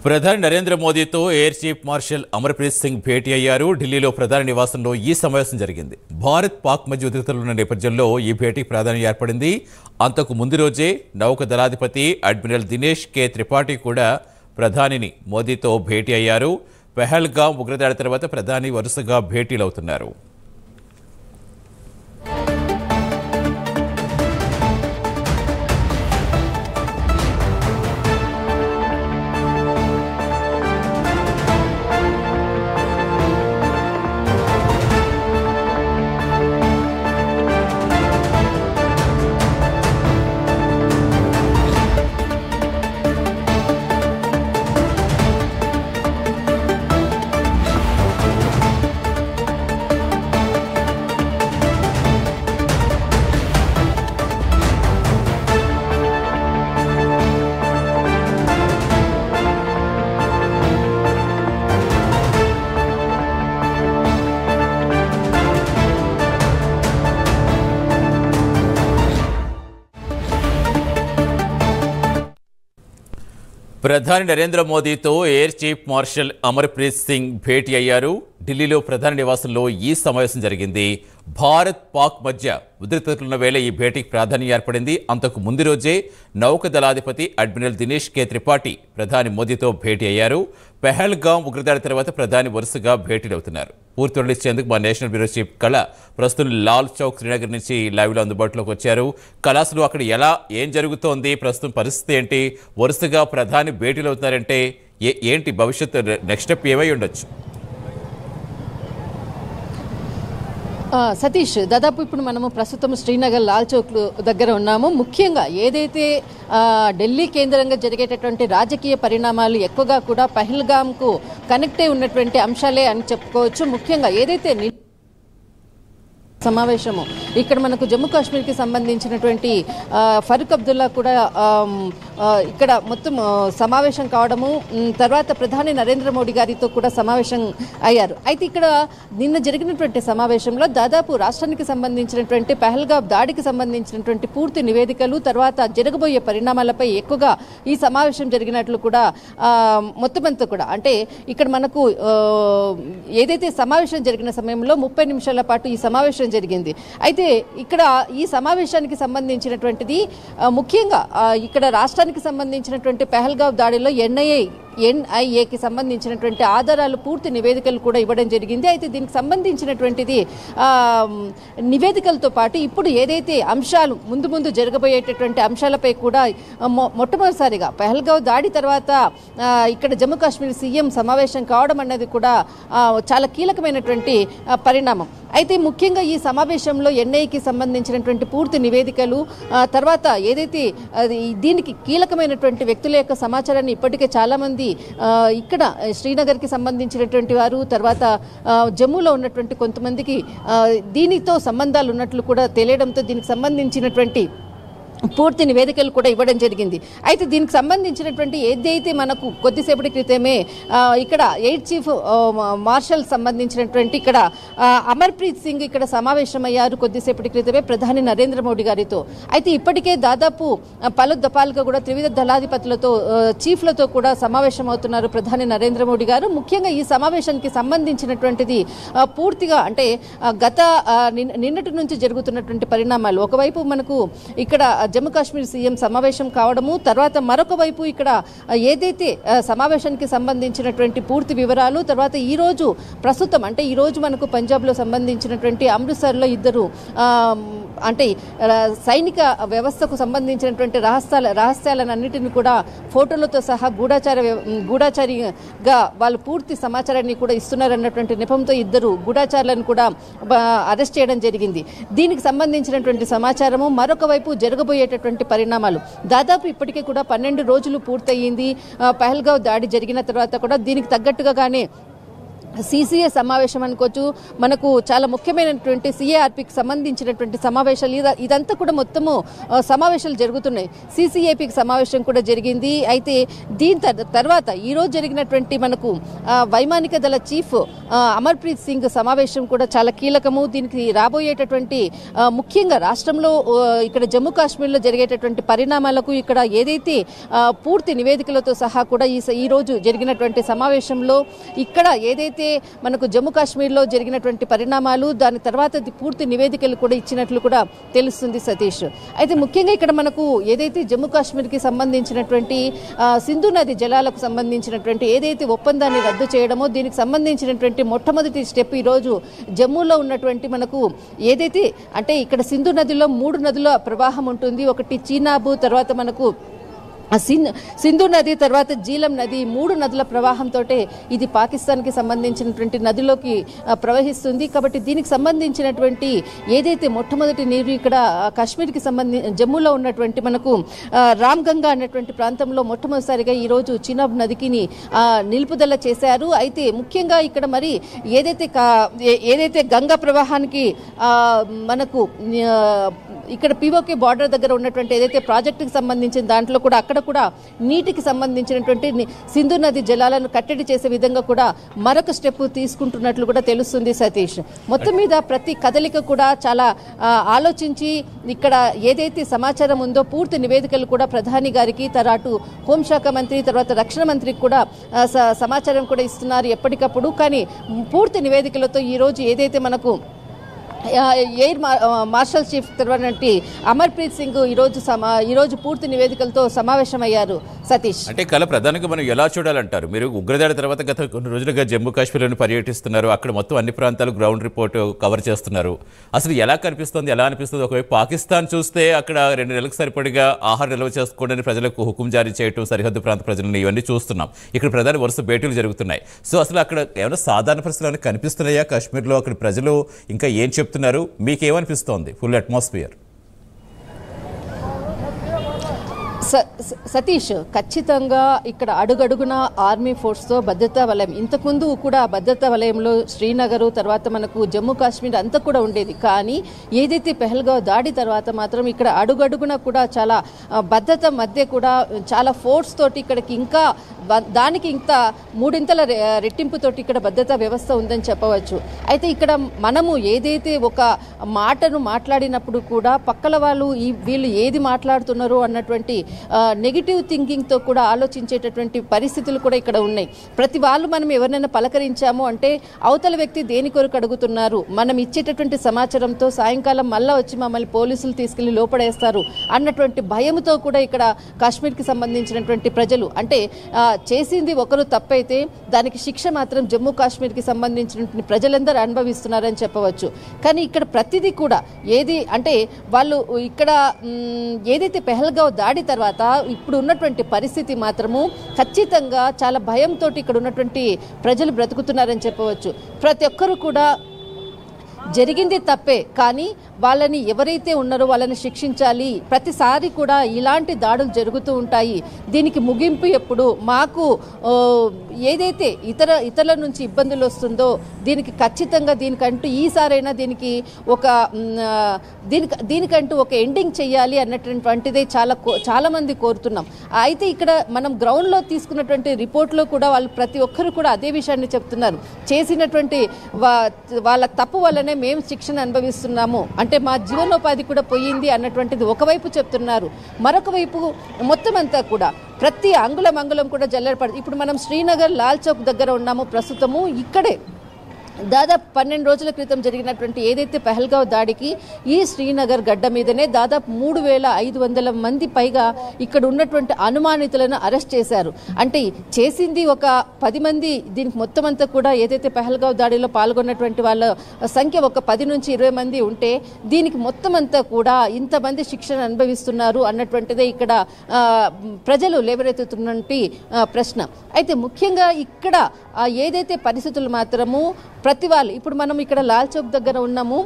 ప్రధాని నరేంద్ర మోదీతో air chief marshal Amarpreet Singh భేటీ అయ్యారు. ఢిల్లీలో ప్రధాని నివాసంలో ఈ సమావేశం జరిగింది. భారత్ పాక్ మధ్య ఉద్రిక్తలున్న నేపథ్యంలో ఈ భేటీకి ప్రాధాన్యం ఏర్పడింది. అంతకు ముందు రోజే నౌక దళాధిపతి అడ్మిరల్ దినేష్ కే త్రిపాఠి కూడా ప్రధానిని మోదీతో భేటీ అయ్యారు. పెహల్గాం ఉగ్రదాడి తర్వాత ప్రధాని వరుసగా భేటీలవుతున్నారు. ప్రధాని నరేంద్ర మోదీతో air chief marshal Amarpreet Singh భేటీ అయ్యారు. ఢిల్లీలో ప్రధాని నివాసంలో ఈ సమావేశం జరిగింది. భారత్ పాక్ మధ్య ఉద్రిక్తతలున్న వేళ ఈ భేటీకి ప్రాధాన్యం ఏర్పడింది. అంతకు ముందు రోజే నౌక దళాధిపతి అడ్మిరల్ దినేష్ కే త్రిపాఠి ప్రధాని మోదీతో భేటీ అయ్యారు. పెహల్గాం ఉగ్రదాడి తర్వాత ప్రధాని వరుసగా భేటీలవుతున్నారు. పూర్తి వివరాలు ఇచ్చేందుకు మా నేషనల్ బ్యూరో చీఫ్ కళ ప్రస్తుతం లాల్ చౌక్ శ్రీనగర్ నుంచి లైవ్లో అందుబాటులోకి వచ్చారు. కళాసులు అక్కడ ఏం జరుగుతోంది, ప్రస్తుతం పరిస్థితి ఏంటి, వరుసగా ప్రధాని భేటీలు అవుతున్నారంటే ఏంటి భవిష్యత్తు నెక్స్ట్ స్టెప్ ఏమై ఉండొచ్చు? సతీష్, దాదాపు ఇప్పుడు మనము ప్రస్తుతం శ్రీనగర్ లాల్ చౌక్ దగ్గర ఉన్నాము. ముఖ్యంగా ఏదైతే ఢిల్లీ కేంద్రంగా జరిగేటటువంటి రాజకీయ పరిణామాలు ఎక్కువగా కూడా పహల్గామ్కు కనెక్ట్ అయి ఉన్నటువంటి అంశాలే అని చెప్పుకోవచ్చు. ముఖ్యంగా ఏదైతే సమావేశము ఇక్కడ మనకు జమ్మూ కాశ్మీర్కి సంబంధించినటువంటి ఫరూక్ అబ్దుల్లా కూడా ఇక్కడ మొత్తం సమావేశం కావడము, తర్వాత ప్రధాని నరేంద్ర మోడీ గారితో కూడా సమావేశం అయ్యారు. అయితే ఇక్కడ నిన్న జరిగినటువంటి సమావేశంలో దాదాపు రాష్ట్రానికి సంబంధించినటువంటి పెహల్గాం దాడికి సంబంధించినటువంటి పూర్తి నివేదికలు, తర్వాత జరగబోయే పరిణామాలపై ఎక్కువగా ఈ సమావేశం జరిగినట్లు కూడా మొత్తం అంతా కూడా అంటే ఇక్కడ మనకు ఏదైతే సమావేశం జరిగిన సమయంలో 30 నిమిషాల పాటు ఈ సమావేశం జరిగింది. అయితే ఇక్కడ ఈ సమావేశానికి సంబంధించినటువంటిది ముఖ్యంగా ఇక్కడ రాష్ట్రానికి సంబంధించినటువంటి పెహల్గాం దాడిలో ఎన్ఐఏకి సంబంధించినటువంటి ఆధారాలు, పూర్తి నివేదికలు కూడా ఇవ్వడం జరిగింది. అయితే దీనికి సంబంధించినటువంటిది నివేదికలతో పాటు ఇప్పుడు ఏదైతే అంశాలు ముందు జరగబోయేటటువంటి అంశాలపై కూడా మొట్టమొదటిసారిగా పెహల్గాం దాడి తర్వాత ఇక్కడ జమ్మూ కాశ్మీర్ సీఎం సమావేశం కావడం అన్నది కూడా చాలా కీలకమైనటువంటి పరిణామం. అయితే ముఖ్యంగా ఈ సమావేశంలో ఎన్ఐకి సంబంధించినటువంటి పూర్తి నివేదికలు, తర్వాత ఏదైతే దీనికి కీలకమైనటువంటి వ్యక్తుల యొక్క సమాచారాన్ని ఇప్పటికే చాలామంది ఇక్కడ శ్రీనగర్కి సంబంధించినటువంటి వారు, తర్వాత జమ్మూలో ఉన్నటువంటి కొంతమందికి దీనితో సంబంధాలు ఉన్నట్లు కూడా తెలియడంతో దీనికి సంబంధించినటువంటి పూర్తి నివేదికలు కూడా ఇవ్వడం జరిగింది. అయితే దీనికి సంబంధించినటువంటి ఏదైతే మనకు కొద్దిసేపటి క్రితమే ఇక్కడ ఎయిర్ చీఫ్ మార్షల్ సంబంధించినటువంటి ఇక్కడ అమర్ప్రీత్ సింగ్ ఇక్కడ సమావేశమయ్యారు కొద్దిసేపటి క్రితమే ప్రధాని నరేంద్ర మోడీ గారితో. అయితే ఇప్పటికే దాదాపు పలు దఫాలుగా కూడా త్రివిధ దళాధిపతులతో, చీఫ్లతో కూడా సమావేశం అవుతున్నారు ప్రధాని నరేంద్ర మోడీ గారు. ముఖ్యంగా ఈ సమావేశానికి సంబంధించినటువంటిది పూర్తిగా అంటే గత నిన్నటి నుంచి జరుగుతున్నటువంటి పరిణామాలు, ఒకవైపు మనకు ఇక్కడ జమ్మూ కాశ్మీర్ సీఎం సమావేశం కావడము, తర్వాత మరొక వైపు ఇక్కడ ఏదైతే సమావేశానికి సంబంధించినటువంటి పూర్తి వివరాలు, తర్వాత ఈరోజు ప్రస్తుతం అంటే ఈరోజు మనకు పంజాబ్లో సంబంధించినటువంటి అమృత్సర్లో ఇద్దరు అంటే సైనిక వ్యవస్థకు సంబంధించినటువంటి రహస్యాలన్నింటినీ కూడా ఫోటోలతో సహా గూఢాచారిగా వాళ్ళు పూర్తి సమాచారాన్ని కూడా ఇస్తున్నారన్నటువంటి నెపంతో ఇద్దరు గూఢాచారులను కూడా అరెస్ట్ చేయడం జరిగింది. దీనికి సంబంధించినటువంటి సమాచారము, మరొక వైపు జరగబోయేటటువంటి పరిణామాలు దాదాపు ఇప్పటికే కూడా 12 రోజులు పూర్తయింది. పహల్గాం దాడి జరిగిన తర్వాత కూడా దీనికి తగ్గట్టుగానే సిసిఏ సమావేశం అనుకోవచ్చు, మనకు చాలా ముఖ్యమైనటువంటి సిఏఆర్పికి సంబంధించినటువంటి సమావేశాలు, ఇదంతా కూడా మొత్తము సమావేశాలు జరుగుతున్నాయి. సిసిఏపికి సమావేశం కూడా జరిగింది. అయితే దీని తర్వాత ఈరోజు జరిగినటువంటి మనకు వైమానిక దళ చీఫ్ అమర్ప్రీత్ సింగ్ సమావేశం కూడా చాలా కీలకము. దీనికి రాబోయేటటువంటి ముఖ్యంగా రాష్ట్రంలో ఇక్కడ జమ్మూ కాశ్మీర్లో జరిగేటటువంటి పరిణామాలకు ఇక్కడ ఏదైతే పూర్తి నివేదికలతో సహా కూడా ఈ రోజు జరిగినటువంటి సమావేశంలో ఇక్కడ ఏదైతే మనకు జమ్మూ కాశ్మీర్లో జరిగినటువంటి పరిణామాలు, దాని తర్వాత పూర్తి నివేదికలు కూడా ఇచ్చినట్లు కూడా తెలుస్తుంది సతీష్. అయితే ముఖ్యంగా ఇక్కడ మనకు ఏదైతే జమ్మూ కాశ్మీర్కి సంబంధించినటువంటి సింధు నది జలాలకు సంబంధించినటువంటి ఏదైతే ఒప్పందాన్ని రద్దు చేయడమో దీనికి సంబంధించినటువంటి మొట్టమొదటి స్టెప్ ఈరోజు జమ్మూలో ఉన్నటువంటి మనకు ఏదైతే అంటే ఇక్కడ సింధు నదిలో 3 నదుల ప్రవాహం ఉంటుంది. ఒకటి చీనాబు, తర్వాత మనకు సింధు నది, తర్వాత జీలం నది, 3 నదుల ప్రవాహంతో ఇది పాకిస్తాన్కి సంబంధించినటువంటి నదిలోకి ప్రవహిస్తుంది. కాబట్టి దీనికి సంబంధించినటువంటి ఏదైతే మొట్టమొదటి నీరు ఇక్కడ కాశ్మీర్కి జమ్మూలో ఉన్నటువంటి మనకు రామ్గంగా అనేటువంటి ప్రాంతంలో మొట్టమొదటిసారిగా ఈరోజు చీనాబ్ నదికి నిలుపుదల చేశారు. అయితే ముఖ్యంగా ఇక్కడ మరి ఏదైతే గంగా ప్రవాహానికి మనకు ఇక్కడ పిఓకే బార్డర్ దగ్గర ఉన్నటువంటి ఏదైతే ప్రాజెక్టుకి సంబంధించిన దాంట్లో కూడా అక్కడ కూడా నీటికి సంబంధించినటువంటి సింధు నది జలాలను కట్టడి చేసే విధంగా కూడా మరొక స్టెప్ తీసుకుంటున్నట్లు కూడా తెలుస్తుంది సతీష్. మొత్తం మీద ప్రతి కదలిక కూడా చాలా ఆలోచించి ఇక్కడ ఏదైతే సమాచారం ఉందో పూర్తి నివేదికలు కూడా ప్రధాని గారికి, తర్వాత హోంశాఖ మంత్రి, తర్వాత రక్షణ మంత్రికి కూడా సమాచారం కూడా ఇస్తున్నారు ఎప్పటికప్పుడు. కానీ పూర్తి నివేదికలతో ఈరోజు ఏదైతే మనకు ఎయిర్ మార్షల్ చీఫ్ తర్వాతి అమర్ప్రీత్ సింగ్ ఈరోజు పూర్తి నివేదికలతో సమావేశమయ్యారు సతీష్. అంటే కళ ప్రధానంగా మనం ఎలా చూడాలంటారు? మీరు ఉగ్రదాడి తర్వాత గత కొన్ని రోజులుగా జమ్మూ కాశ్మీర్లోని పర్యటిస్తున్నారు, అక్కడ మొత్తం అన్ని ప్రాంతాలు గ్రౌండ్ రిపోర్ట్ కవర్ చేస్తున్నారు. అసలు ఎలా కనిపిస్తుంది, ఎలా అనిపిస్తుంది? ఒకవైపు పాకిస్తాన్ చూస్తే అక్కడ 2 నెలలకు సరిపడిగా ఆహారం నిల్వ చేసుకోవడానికి ప్రజలకు హుకుం జారీ చేయటం, సరిహద్దు ప్రాంత ప్రజలను ఇవన్నీ చూస్తున్నాం. ఇక్కడ ప్రధాని వరుస భేటీలు జరుగుతున్నాయి. సో అసలు అక్కడ ఏమైనా సాధారణ పరిస్థితులు కనిపిస్తున్నాయా? కాశ్మీర్లో అక్కడ ప్రజలు ఇంకా ఏం చెప్తున్నారు? మీకేమనిపిస్తోంది ఫుల్ అట్మాస్ఫియర్? సతీష్, ఖచ్చితంగా ఇక్కడ అడుగడుగున ఆర్మీ ఫోర్స్తో భద్రతా వలయం, ఇంతకుముందు కూడా భద్రతా వలయంలో శ్రీనగర్, తర్వాత మనకు జమ్మూ కాశ్మీర్ అంతా కూడా ఉండేది. కానీ ఏదైతే పెహల్గావ్ దాడి తర్వాత మాత్రం ఇక్కడ అడుగడుగున కూడా చాలా భద్రత మధ్య కూడా చాలా ఫోర్స్ తోటి ఇక్కడికి ఇంకా దానికి ఇంకా 3 రెట్టింపుతోటి ఇక్కడ భద్రతా వ్యవస్థ ఉందని చెప్పవచ్చు. అయితే ఇక్కడ మనము ఏదైతే ఒక మాటను మాట్లాడినప్పుడు కూడా పక్కల వాళ్ళు వీళ్ళు ఏది మాట్లాడుతున్నారు అన్నటువంటి నెగిటివ్ థింకింగ్తో కూడా ఆలోచించేటటువంటి పరిస్థితులు కూడా ఇక్కడ ఉన్నాయి. ప్రతి వాళ్ళు మనం ఎవరినైనా పలకరించాము అంటే అవతల వ్యక్తి దేని కొరకు అడుగుతున్నారు, మనం ఇచ్చేటటువంటి సమాచారంతో సాయంకాలం మళ్ళా వచ్చి మమ్మల్ని పోలీసులు తీసుకెళ్లి లోపడేస్తారు అన్నటువంటి భయంతో కూడా ఇక్కడ కాశ్మీర్కి సంబంధించినటువంటి ప్రజలు అంటే చేసింది ఒకరు తప్పైతే దానికి శిక్ష మాత్రం జమ్మూ కాశ్మీర్కి సంబంధించినటువంటి ప్రజలందరూ అనుభవిస్తున్నారని చెప్పవచ్చు. కానీ ఇక్కడ ప్రతిదీ కూడా ఏది అంటే వాళ్ళు ఇక్కడ ఏదైతే పెహల్గావ్ దాడి తర్వాత ఇప్పుడు ఉన్నటువంటి పరిస్థితి మాత్రము ఖచ్చితంగా చాలా భయంతో ఇక్కడ ఉన్నటువంటి ప్రజలు బ్రతుకుతున్నారని చెప్పవచ్చు. ప్రతి ఒక్కరు కూడా జరిగింది తప్పే, కానీ వాళ్ళని ఎవరైతే ఉన్నారో వాళ్ళని శిక్షించాలి. ప్రతిసారి కూడా ఇలాంటి దాడులు జరుగుతూ ఉంటాయి. దీనికి ముగింపు ఎప్పుడు? మాకు ఏదైతే ఇతరుల నుంచి ఇబ్బందులు వస్తుందో దీనికి ఖచ్చితంగా దీనికంటూ ఈసారైనా దీనికంటూ ఒక ఎండింగ్ చేయాలి అన్నటువంటిదే చాలా మంది కోరుతున్నాం. అయితే ఇక్కడ మనం గ్రౌండ్లో తీసుకున్నటువంటి రిపోర్ట్లో కూడా వాళ్ళు ప్రతి ఒక్కరు కూడా అదే విషయాన్ని చెప్తున్నారు. చేసినటువంటి వాళ్ళ తప్పు వల్లనే మేము శిక్షణ అనుభవిస్తున్నాము, అంటే మా జీవనోపాధి కూడా పోయింది అన్నటువంటిది ఒకవైపు చెప్తున్నారు. మరొక వైపు మొత్తం అంతా కూడా ప్రతి అంగుళం కూడా జల్లెడపడుతుంది. ఇప్పుడు మనం శ్రీనగర్ లాల్ చౌక్ దగ్గర ఉన్నాము ప్రస్తుతము. ఇక్కడే దాదాపు 12 రోజుల క్రితం జరిగినటువంటి ఏదైతే పెహల్గావ్ దాడికి ఈ శ్రీనగర్ గడ్డ మీదనే దాదాపు 3500 మంది పైగా ఇక్కడ ఉన్నటువంటి అనుమానితులను అరెస్ట్ చేశారు. అంటే చేసింది ఒక 10 మంది. దీనికి మొత్తం అంతా కూడా ఏదైతే పెహల్గావ్ దాడిలో పాల్గొన్నటువంటి వాళ్ళ సంఖ్య ఒక 10 నుంచి 20 మంది ఉంటే దీనికి మొత్తం అంతా కూడా ఇంతమంది శిక్షణ అనుభవిస్తున్నారు అన్నటువంటిదే ఇక్కడ ప్రజలు లేవనెత్తుతున్నటువంటి ప్రశ్న. అయితే ముఖ్యంగా ఇక్కడ ఏదైతే పరిస్థితులు మాత్రము ప్రతి వాళ్ళు ఇప్పుడు మనం ఇక్కడ లాల్ చౌక్ దగ్గర ఉన్నాము.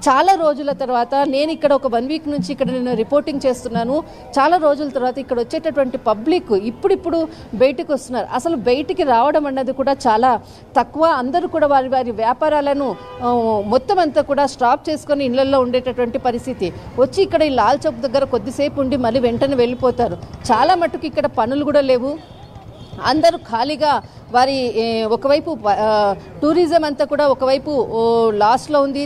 చాలా రోజుల తర్వాత నేను ఇక్కడ ఒక 1 వీక్ నుంచి ఇక్కడ నేను రిపోర్టింగ్ చేస్తున్నాను. చాలా రోజుల తర్వాత ఇక్కడ వచ్చేటటువంటి పబ్లిక్ ఇప్పుడిప్పుడు బయటకు వస్తున్నారు. అసలు బయటికి రావడం అన్నది కూడా చాలా తక్కువ. అందరూ కూడా వారి వారి వ్యాపారాలను మొత్తం అంతా కూడా స్టాప్ చేసుకొని ఇళ్లలో ఉండేటటువంటి పరిస్థితి. వచ్చి ఇక్కడ ఈ లాల్ చౌక్ దగ్గర కొద్దిసేపు ఉండి మళ్ళీ వెంటనే వెళ్ళిపోతారు. చాలా మటుకు ఇక్కడ పనులు కూడా లేవు. అందరూ ఖాళీగా వారి ఒకవైపు టూరిజం అంతా కూడా ఒకవైపు లాస్లో ఉంది.